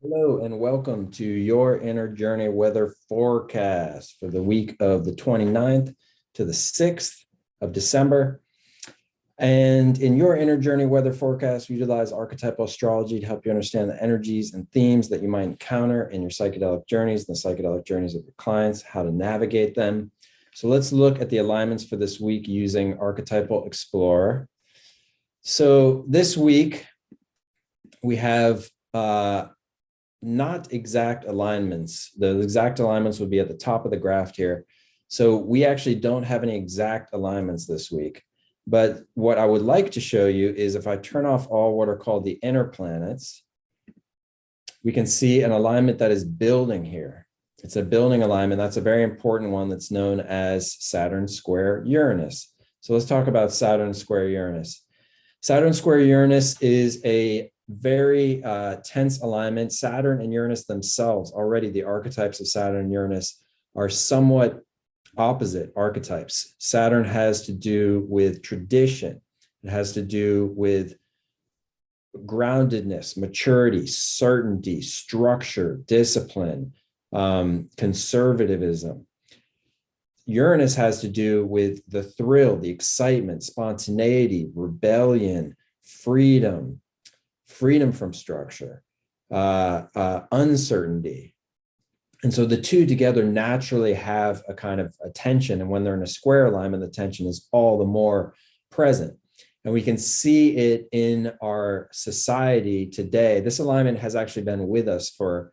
Hello and welcome to your Inner Journey weather forecast for the week of the 29th to the 6th of December. And in your Inner Journey weather forecast, we utilize archetypal astrology to help you understand the energies and themes that you might encounter in your psychedelic journeys and the psychedelic journeys of your clients, how to navigate them. So let's look at the alignments for this week using Archetypal Explorer. So this week we have not exact alignments. The exact alignments would be at the top of the graph here. So we actually don't have any exact alignments this week. But what I would like to show you is if I turn off all what are called the inner planets, we can see an alignment that is building here. It's a building alignment. That's a very important one that's known as Saturn square Uranus. So let's talk about Saturn square Uranus. Saturn square Uranus is a very tense alignment. Saturn and Uranus themselves, already the archetypes of Saturn and Uranus are somewhat opposite archetypes. Saturn has to do with tradition. It has to do with groundedness, maturity, certainty, structure, discipline, conservatism. Uranus has to do with the thrill, the excitement, spontaneity, rebellion, freedom from structure, uncertainty. And so the two together naturally have a kind of a tension. And when they're in a square alignment, the tension is all the more present. And we can see it in our society today. This alignment has actually been with us for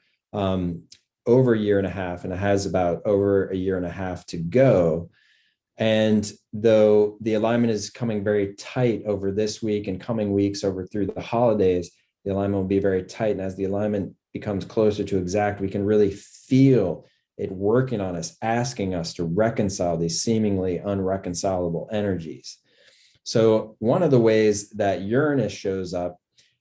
over a year and a half, and it has about over a year and a half to go. And though the alignment is coming very tight over this week and coming weeks over through the holidays, the alignment will be very tight. And as the alignment becomes closer to exact, we can really feel it working on us, asking us to reconcile these seemingly unreconcilable energies. So one of the ways that Uranus shows up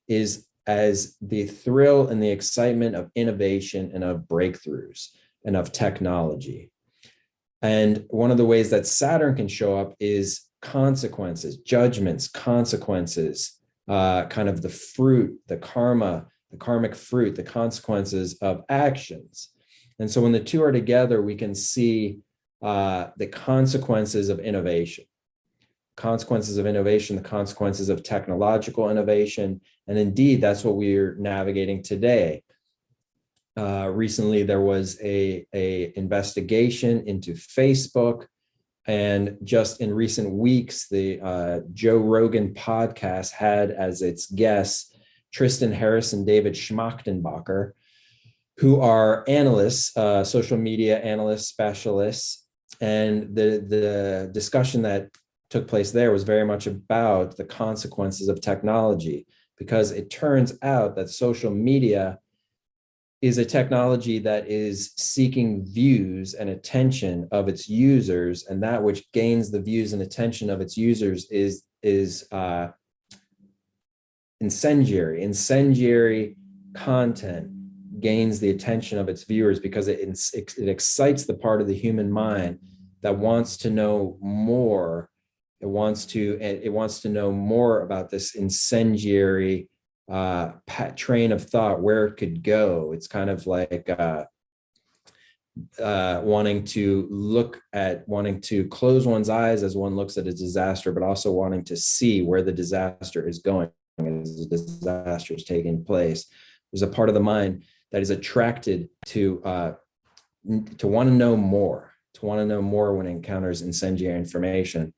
is as the thrill and the excitement of innovation and of breakthroughs and of technology. And one of the ways that Saturn can show up is consequences, judgments, consequences, kind of the fruit, the karma, the karmic fruit, the consequences of actions. And so when the two are together, we can see the consequences of innovation, the consequences of technological innovation. And indeed, that's what we're navigating today. Recently, there was a investigation into Facebook. And just in recent weeks, the Joe Rogan podcast had as its guests Tristan Harris and David Schmachtenbacher, who are analysts, social media analysts, specialists. And the discussion that took place there was very much about the consequences of technology, because it turns out that social media is a technology that is seeking views and attention of its users, and that which gains the views and attention of its users is incendiary content gains the attention of its viewers because it excites the part of the human mind that wants to know more. It wants to know more about this incendiary train of thought, where it could go. It's kind of like wanting to close one's eyes as one looks at a disaster, but also wanting to see where the disaster is going as the disaster is taking place. There's a part of the mind that is attracted to want to know more, when it encounters incendiary information.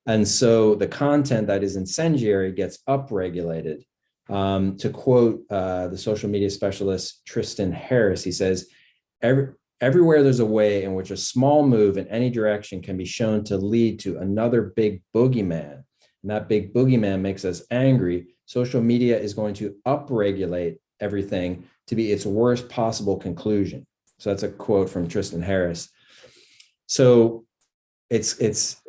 And so the content that is incendiary gets upregulated. To quote the social media specialist Tristan Harris, he says, everywhere there's a way in which a small move in any direction can be shown to lead to another big boogeyman, and that big boogeyman makes us angry, social media is going to upregulate everything to be its worst possible conclusion. So that's a quote from Tristan Harris. So it's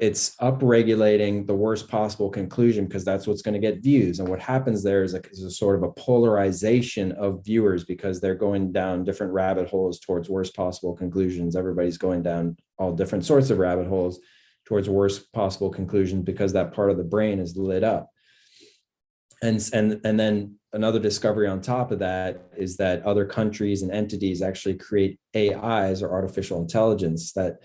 upregulating the worst possible conclusion because that's what's going to get views. And what happens there is a sort of a polarization of viewers, because they're going down different rabbit holes towards worst possible conclusions. Everybody's going down all different sorts of rabbit holes towards worst possible conclusions because that part of the brain is lit up. And then another discovery on top of that is that other countries and entities actually create AIs, or artificial intelligence, that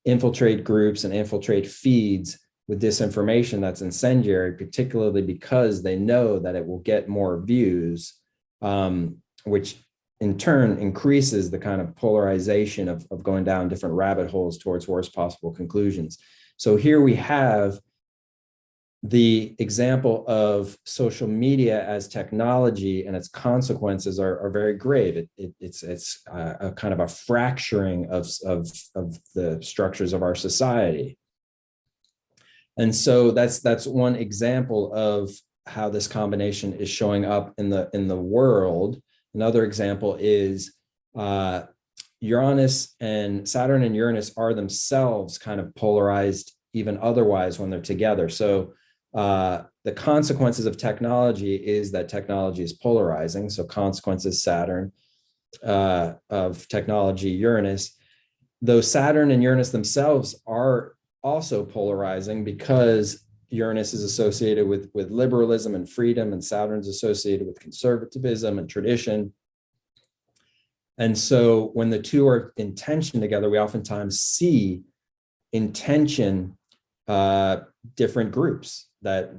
infiltrate groups and infiltrate feeds with disinformation that's incendiary, particularly because they know that it will get more views, which in turn increases the kind of polarization of going down different rabbit holes towards worst possible conclusions. So here we have the example of social media as technology, and its consequences are very grave. It's a kind of a fracturing of the structures of our society. And so that's one example of how this combination is showing up in the world. Another example is Uranus and Saturn and Uranus are themselves kind of polarized even otherwise when they're together. So the consequences of technology is that technology is polarizing. So consequences, Saturn, of technology, Uranus. Though Saturn and Uranus themselves are also polarizing, because Uranus is associated with liberalism and freedom, and Saturn's associated with conservatism and tradition. And so when the two are in tension together, we oftentimes see in tension different groups, that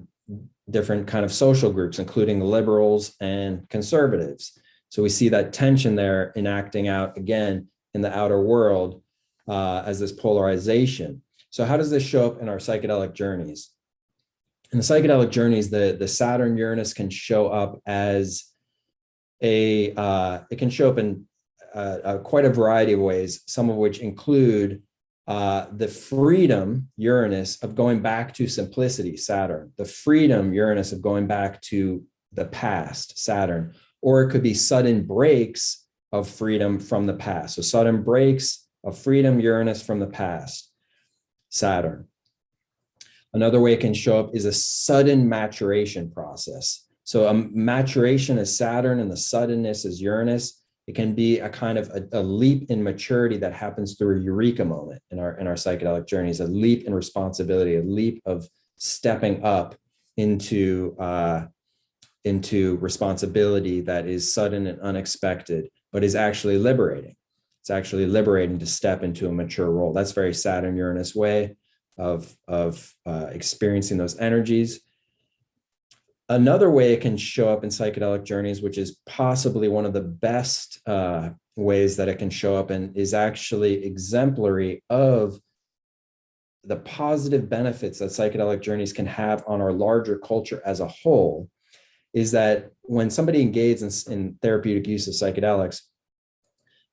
different kind of social groups, including liberals and conservatives. So we see that tension there enacting out again in the outer world as this polarization. So how does this show up in our psychedelic journeys? In the psychedelic journeys, the Saturn Uranus can show up as it can show up in quite a variety of ways, some of which include the freedom, Uranus, of going back to simplicity, Saturn, the freedom, Uranus, of going back to the past, Saturn, or it could be sudden breaks of freedom from the past. So sudden breaks of freedom, Uranus, from the past, Saturn. Another way it can show up is a sudden maturation process. So a maturation is Saturn and the suddenness is Uranus. It can be a kind of a leap in maturity that happens through a eureka moment in our psychedelic journeys, a leap in responsibility, a leap of stepping up into responsibility that is sudden and unexpected, but is actually liberating. It's actually liberating to step into a mature role. That's very Saturn Uranus way of experiencing those energies. Another way it can show up in psychedelic journeys, which is possibly one of the best ways that it can show up, and is actually exemplary of the positive benefits that psychedelic journeys can have on our larger culture as a whole, is that when somebody engages in therapeutic use of psychedelics,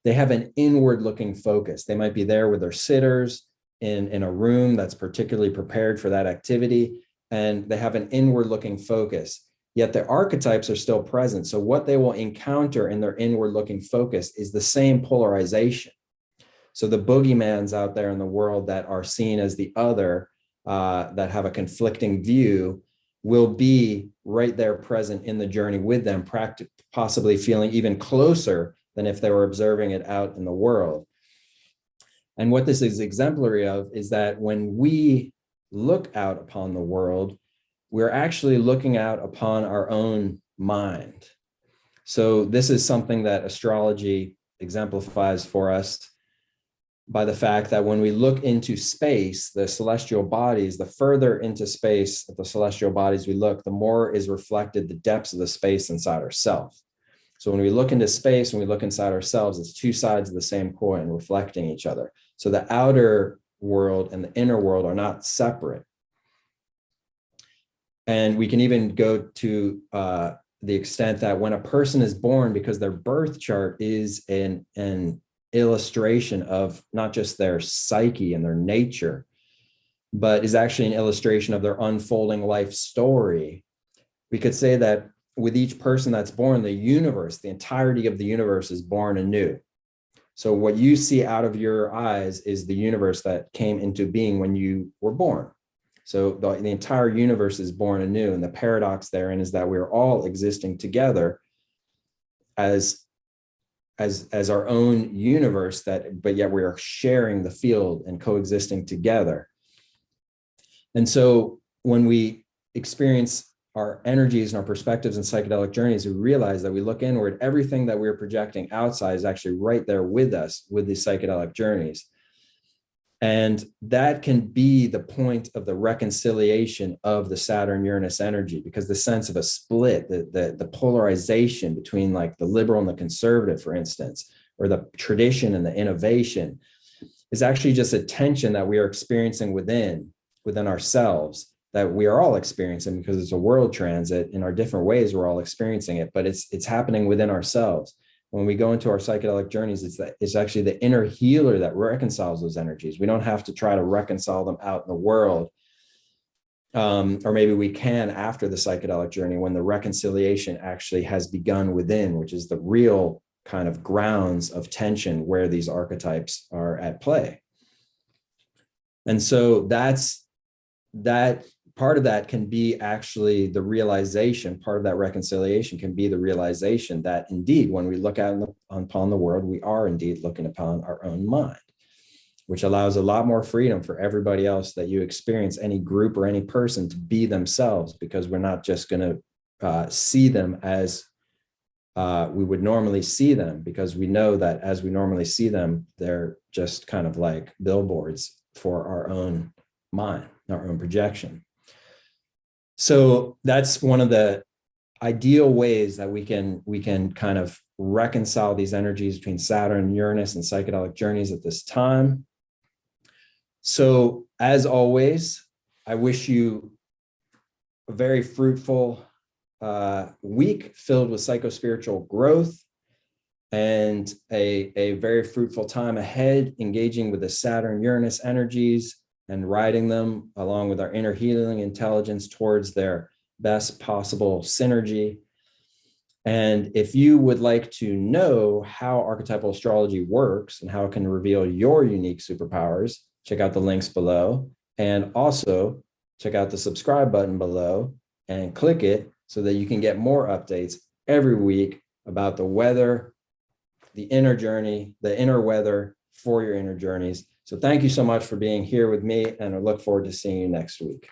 they have an inward looking focus. They might be there with their sitters in a room that's particularly prepared for that activity, and they have an inward looking focus, yet their archetypes are still present. So what they will encounter in their inward looking focus is the same polarization. So the boogeymans out there in the world that are seen as the other, that have a conflicting view, will be right there present in the journey with them, possibly feeling even closer than if they were observing it out in the world. And what this is exemplary of is that when we look out upon the world, we're actually looking out upon our own mind. So this is something that astrology exemplifies for us by the fact that when we look into space, the celestial bodies, the further into space the celestial bodies we look, the more is reflected the depths of the space inside ourselves. So when we look into space, when we look inside ourselves, it's two sides of the same coin reflecting each other. So the outer world and the inner world are not separate. And we can even go to the extent that when a person is born, because their birth chart is an illustration of not just their psyche and their nature, but is actually an illustration of their unfolding life story, we could say that with each person that's born, the universe, the entirety of the universe is born anew. So what you see out of your eyes is the universe that came into being when you were born. So the entire universe is born anew. And the paradox therein is that we're all existing together as our own universe, but yet we are sharing the field and coexisting together. And so when we experience our energies and our perspectives and psychedelic journeys, we realize that we look inward, everything that we're projecting outside is actually right there with us with these psychedelic journeys. And that can be the point of the reconciliation of the Saturn-Uranus energy, because the sense of a split, the polarization between like the liberal and the conservative, for instance, or the tradition and the innovation, is actually just a tension that we are experiencing within ourselves, that we are all experiencing, because it's a world transit in our different ways. We're all experiencing it, but it's happening within ourselves. When we go into our psychedelic journeys, it's actually the inner healer that reconciles those energies. We don't have to try to reconcile them out in the world. Or maybe we can after the psychedelic journey, when the reconciliation actually has begun within, which is the real kind of grounds of tension where these archetypes are at play. And so that part of that can be actually the realization, part of that reconciliation can be the realization that indeed, when we look out upon the world, we are indeed looking upon our own mind, which allows a lot more freedom for everybody else that you experience, any group or any person, to be themselves, because we're not just going to see them as we would normally see them, because we know that as we normally see them, they're just kind of like billboards for our own mind, our own projection. So that's one of the ideal ways that we can kind of reconcile these energies between Saturn, Uranus, and psychedelic journeys at this time. So as always, I wish you a very fruitful week filled with psychospiritual growth, and a very fruitful time ahead engaging with the Saturn Uranus energies and riding them along with our inner healing intelligence towards their best possible synergy. And if you would like to know how archetypal astrology works and how it can reveal your unique superpowers, check out the links below, and also check out the subscribe button below and click it so that you can get more updates every week about the weather, the inner journey, the inner weather for your inner journeys. So thank you so much for being here with me, and I look forward to seeing you next week.